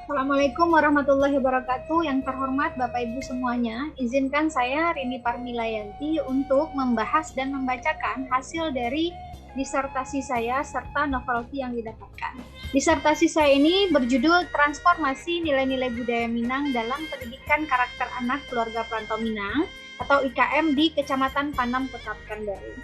Assalamualaikum warahmatullahi wabarakatuh. Yang terhormat Bapak Ibu semuanya, izinkan saya Rini Parmilayanti untuk membahas dan membacakan hasil dari disertasi saya serta novelty yang didapatkan. Disertasi saya ini berjudul Transformasi Nilai-Nilai Budaya Minang dalam Pendidikan Karakter Anak Keluarga Perantau Minang atau IKM di Kecamatan Panam, Kota Pekanbaru.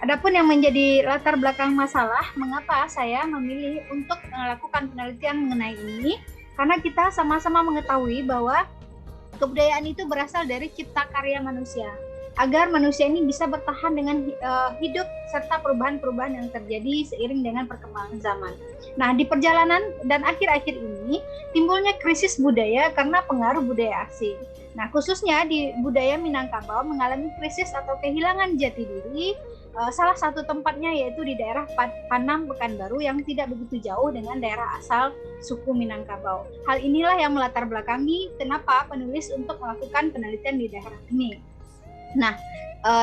Adapun yang menjadi latar belakang masalah, mengapa saya memilih untuk melakukan penelitian mengenai ini, karena kita sama-sama mengetahui bahwa kebudayaan itu berasal dari cipta karya manusia. Agar manusia ini bisa bertahan dengan hidup serta perubahan-perubahan yang terjadi seiring dengan perkembangan zaman. Nah, di perjalanan dan akhir-akhir ini timbulnya krisis budaya karena pengaruh budaya asing. Nah, khususnya di budaya Minangkabau mengalami krisis atau kehilangan jati diri. Salah satu tempatnya yaitu di daerah Panam, Pekanbaru yang tidak begitu jauh dengan daerah asal suku Minangkabau. Hal inilah yang melatar belakangi kenapa penulis untuk melakukan penelitian di daerah ini. Nah,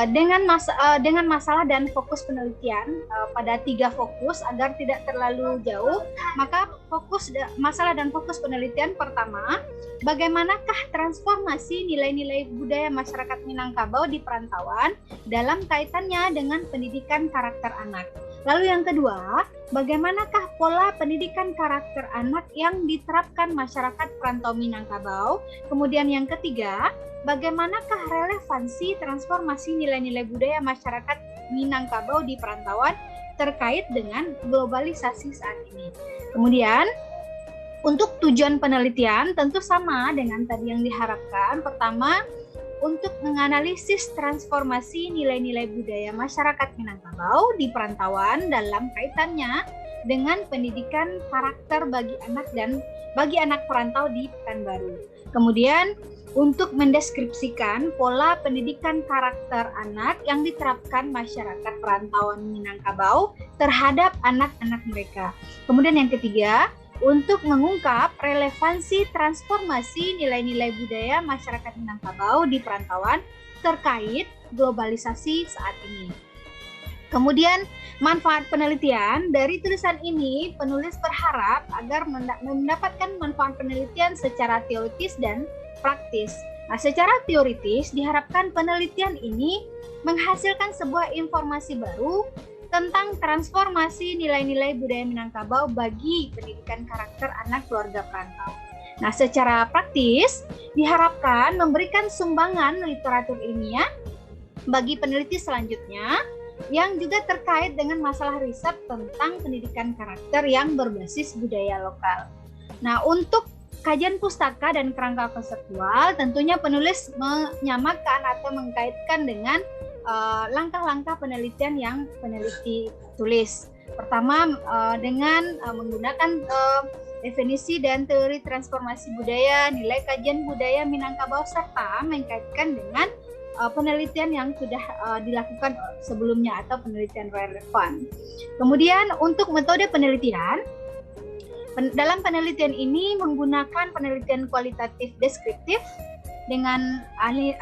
dengan masalah dan fokus penelitian pada 3 fokus agar tidak terlalu jauh, maka masalah dan fokus penelitian pertama, bagaimanakah transformasi nilai-nilai budaya masyarakat Minangkabau di perantauan dalam kaitannya dengan pendidikan karakter anak. Lalu yang kedua, bagaimanakah pola pendidikan karakter anak yang diterapkan masyarakat perantau Minangkabau? Kemudian yang ketiga, bagaimanakah relevansi transformasi nilai-nilai budaya masyarakat Minangkabau di perantauan terkait dengan globalisasi saat ini. Kemudian, untuk tujuan penelitian tentu sama dengan tadi yang diharapkan. Pertama, untuk menganalisis transformasi nilai-nilai budaya masyarakat Minangkabau di perantauan dalam kaitannya dengan pendidikan karakter bagi anak perantau di Pekanbaru. Kemudian untuk mendeskripsikan pola pendidikan karakter anak yang diterapkan masyarakat perantauan Minangkabau terhadap anak-anak mereka. Kemudian yang ketiga, untuk mengungkap relevansi transformasi nilai-nilai budaya masyarakat Minangkabau di perantauan terkait globalisasi saat ini. Kemudian manfaat penelitian dari tulisan ini, penulis berharap agar mendapatkan manfaat penelitian secara teoritis dan praktis. Nah, secara teoritis diharapkan penelitian ini menghasilkan sebuah informasi baru tentang transformasi nilai-nilai budaya Minangkabau bagi pendidikan karakter anak keluarga perantau. Nah, secara praktis diharapkan memberikan sumbangan literatur ilmiah bagi peneliti selanjutnya yang juga terkait dengan masalah riset tentang pendidikan karakter yang berbasis budaya lokal. Nah, untuk kajian pustaka dan kerangka konseptual, tentunya penulis menyamakan atau mengkaitkan dengan langkah-langkah penelitian yang peneliti tulis. Pertama, dengan menggunakan definisi dan teori transformasi budaya, nilai kajian budaya Minangkabau, serta mengkaitkan dengan penelitian yang sudah dilakukan sebelumnya atau penelitian relevan. Kemudian untuk metode penelitian, dalam penelitian ini menggunakan penelitian kualitatif deskriptif dengan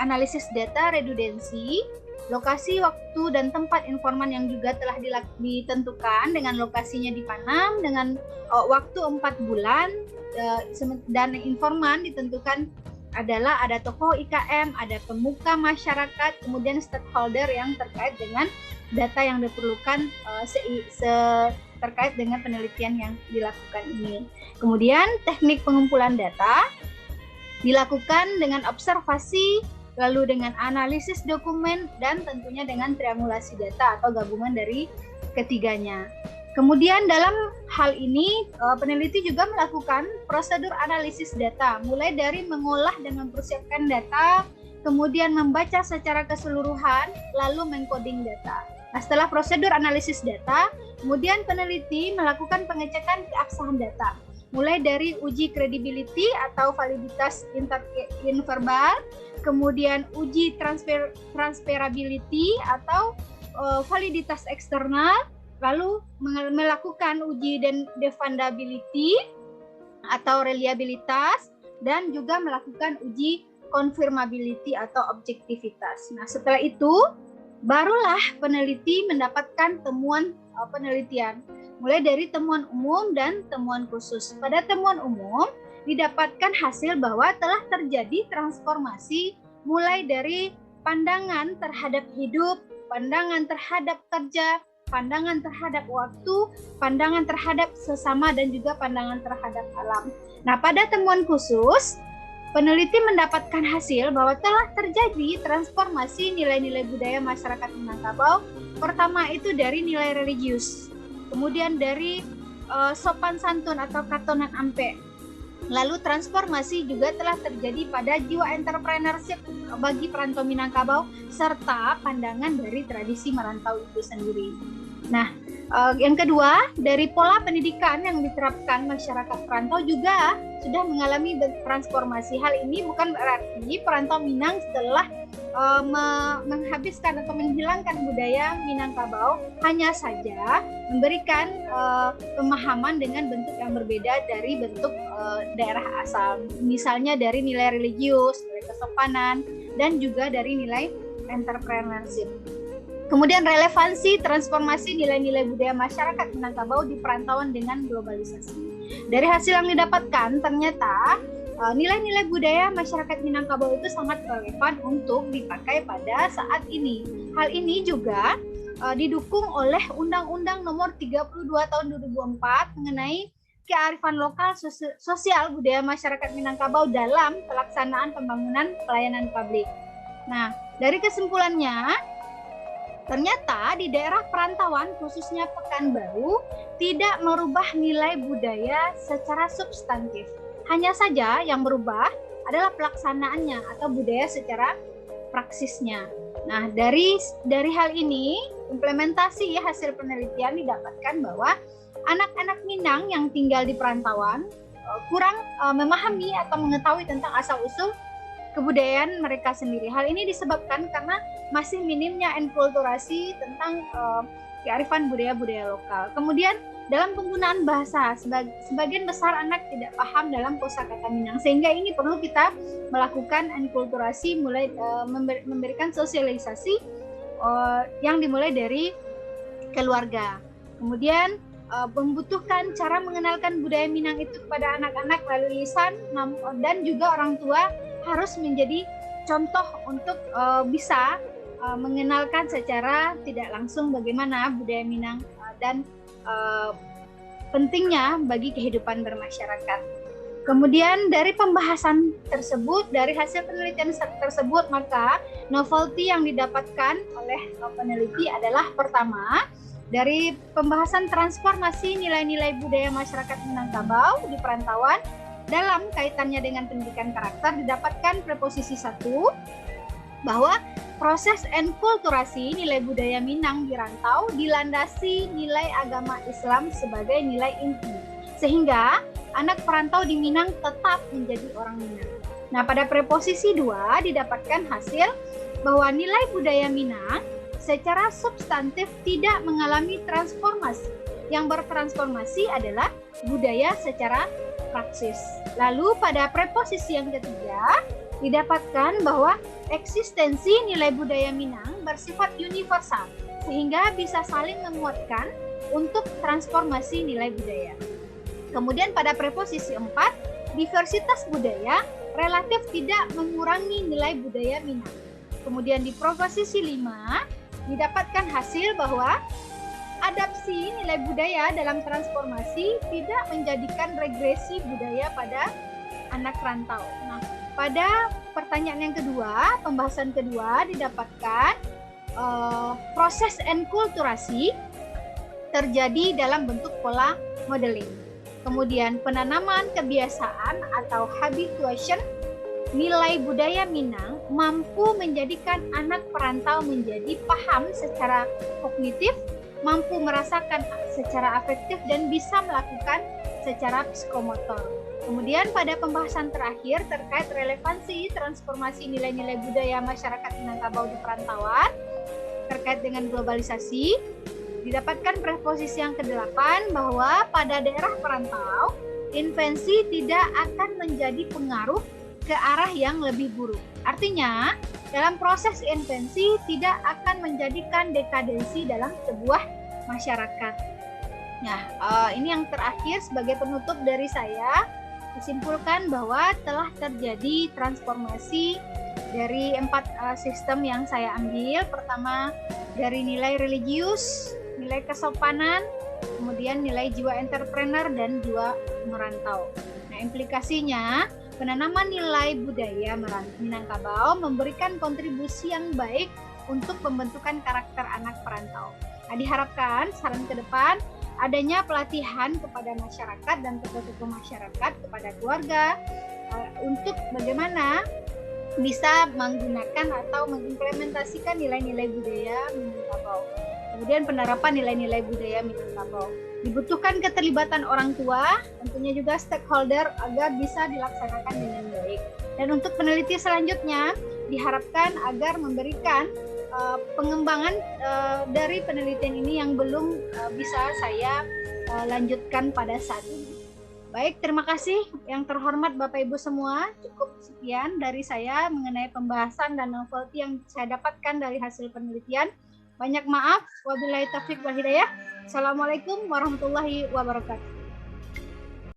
analisis data redundansi, lokasi, waktu, dan tempat informan yang juga telah ditentukan dengan lokasinya di Panam dengan waktu 4 bulan dan informan ditentukan adalah ada tokoh IKM, ada pemuka masyarakat, kemudian stakeholder yang terkait dengan data yang diperlukan terkait dengan penelitian yang dilakukan ini. Kemudian teknik pengumpulan data dilakukan dengan observasi, lalu dengan analisis dokumen, dan tentunya dengan triangulasi data atau gabungan dari ketiganya. Kemudian dalam hal ini peneliti juga melakukan prosedur analisis data, mulai dari mengolah dan mempersiapkan data, kemudian membaca secara keseluruhan, lalu mengcoding data. Nah, setelah prosedur analisis data, kemudian peneliti melakukan pengecekan keabsahan data, mulai dari uji credibility atau validitas inverbal, kemudian uji transferability atau validitas eksternal, lalu melakukan uji defendability atau reliabilitas, dan juga melakukan uji confirmability atau objektivitas. Nah, setelah itu barulah peneliti mendapatkan temuan penelitian, mulai dari temuan umum dan temuan khusus. Pada temuan umum, didapatkan hasil bahwa telah terjadi transformasi mulai dari pandangan terhadap hidup, pandangan terhadap kerja, pandangan terhadap waktu, pandangan terhadap sesama, dan juga pandangan terhadap alam. Nah, pada temuan khusus, peneliti mendapatkan hasil bahwa telah terjadi transformasi nilai-nilai budaya masyarakat Minangkabau. Pertama itu dari nilai religius, kemudian dari sopan santun atau katonan ampe. Lalu transformasi juga telah terjadi pada jiwa entrepreneurship bagi perantau Minangkabau serta pandangan dari tradisi merantau itu sendiri. Nah, yang kedua, dari pola pendidikan yang diterapkan masyarakat perantau juga sudah mengalami transformasi. Hal ini bukan berarti perantau Minang setelah menghabiskan atau menghilangkan budaya Minangkabau, hanya saja memberikan pemahaman dengan bentuk yang berbeda dari bentuk daerah asal. Misalnya dari nilai religius, nilai kesopanan, dan juga dari nilai entrepreneurship. Kemudian relevansi transformasi nilai-nilai budaya masyarakat Minangkabau di perantauan dengan globalisasi. Dari hasil yang didapatkan, ternyata nilai-nilai budaya masyarakat Minangkabau itu sangat relevan untuk dipakai pada saat ini. Hal ini juga didukung oleh Undang-Undang Nomor 32 Tahun 2004 mengenai kearifan lokal sosial budaya masyarakat Minangkabau dalam pelaksanaan pembangunan pelayanan publik. Nah, dari kesimpulannya, ternyata di daerah perantauan, khususnya Pekanbaru, tidak merubah nilai budaya secara substantif. Hanya saja yang berubah adalah pelaksanaannya atau budaya secara praksisnya. Nah, dari hal ini, implementasi hasil penelitian didapatkan bahwa anak-anak Minang yang tinggal di perantauan kurang memahami atau mengetahui tentang asal-usul kebudayaan mereka sendiri. Hal ini disebabkan karena masih minimnya enkulturasi tentang kearifan budaya-budaya lokal. Kemudian dalam penggunaan bahasa, sebagian besar anak tidak paham dalam kosakata Minang, sehingga ini perlu kita melakukan enkulturasi, mulai memberikan sosialisasi yang dimulai dari keluarga. Kemudian membutuhkan cara mengenalkan budaya Minang itu kepada anak-anak melalui lisan, dan juga orang tua harus menjadi contoh untuk bisa mengenalkan secara tidak langsung bagaimana budaya Minang dan pentingnya bagi kehidupan bermasyarakat. Kemudian dari pembahasan tersebut, dari hasil penelitian tersebut, maka novelty yang didapatkan oleh peneliti adalah pertama, dari pembahasan transformasi nilai-nilai budaya masyarakat Minangkabau di perantauan dalam kaitannya dengan pendidikan karakter, didapatkan preposisi 1 bahwa proses enkulturasi nilai budaya Minang di rantau dilandasi nilai agama Islam sebagai nilai inti, sehingga anak perantau di Minang tetap menjadi orang Minang. Nah, pada preposisi 2 didapatkan hasil bahwa nilai budaya Minang secara substantif tidak mengalami transformasi. Yang bertransformasi adalah budaya secara praksis. Lalu pada preposisi yang ketiga didapatkan bahwa eksistensi nilai budaya Minang bersifat universal, sehingga bisa saling menguatkan untuk transformasi nilai budaya. Kemudian pada preposisi 4, diversitas budaya relatif tidak mengurangi nilai budaya Minang. Kemudian di preposisi 5 didapatkan hasil bahwa adaptasi nilai budaya dalam transformasi tidak menjadikan regresi budaya pada anak rantau. Nah, pada pertanyaan yang kedua, pembahasan kedua didapatkan proses enkulturasi terjadi dalam bentuk pola modeling. Kemudian penanaman kebiasaan atau habituation nilai budaya Minang mampu menjadikan anak perantau menjadi paham secara kognitif, mampu merasakan secara afektif, dan bisa melakukan secara psikomotor. Kemudian pada pembahasan terakhir terkait relevansi transformasi nilai-nilai budaya masyarakat Minangkabau di perantauan terkait dengan globalisasi, didapatkan preposisi yang ke-8 bahwa pada daerah perantau, invensi tidak akan menjadi pengaruh ke arah yang lebih buruk. Artinya, dalam proses invensi tidak akan menjadikan dekadensi dalam sebuah masyarakat. Nah, ini yang terakhir sebagai penutup dari saya. disimpulkan bahwa telah terjadi transformasi dari 4 sistem yang saya ambil. Pertama, dari nilai religius, nilai kesopanan, kemudian nilai jiwa entrepreneur dan jiwa merantau. Nah, implikasinya penanaman nilai budaya Minangkabau memberikan kontribusi yang baik untuk pembentukan karakter anak perantau. Nah, diharapkan saran ke depan adanya pelatihan kepada masyarakat dan tokoh-tokoh masyarakat, kepada keluarga, untuk bagaimana bisa menggunakan atau mengimplementasikan nilai-nilai budaya Minangkabau. Kemudian penerapan nilai-nilai budaya Minangkabau. Dibutuhkan keterlibatan orang tua, tentunya juga stakeholder agar bisa dilaksanakan dengan baik. Dan untuk peneliti selanjutnya diharapkan agar memberikan pengembangan dari penelitian ini yang belum bisa saya lanjutkan pada saat ini. Baik, terima kasih yang terhormat Bapak Ibu semua. Cukup sekian dari saya mengenai pembahasan dan novelty yang saya dapatkan dari hasil penelitian. Banyak maaf. Wabillahi taufiq wal hidayah. Assalamualaikum warahmatullahi wabarakatuh.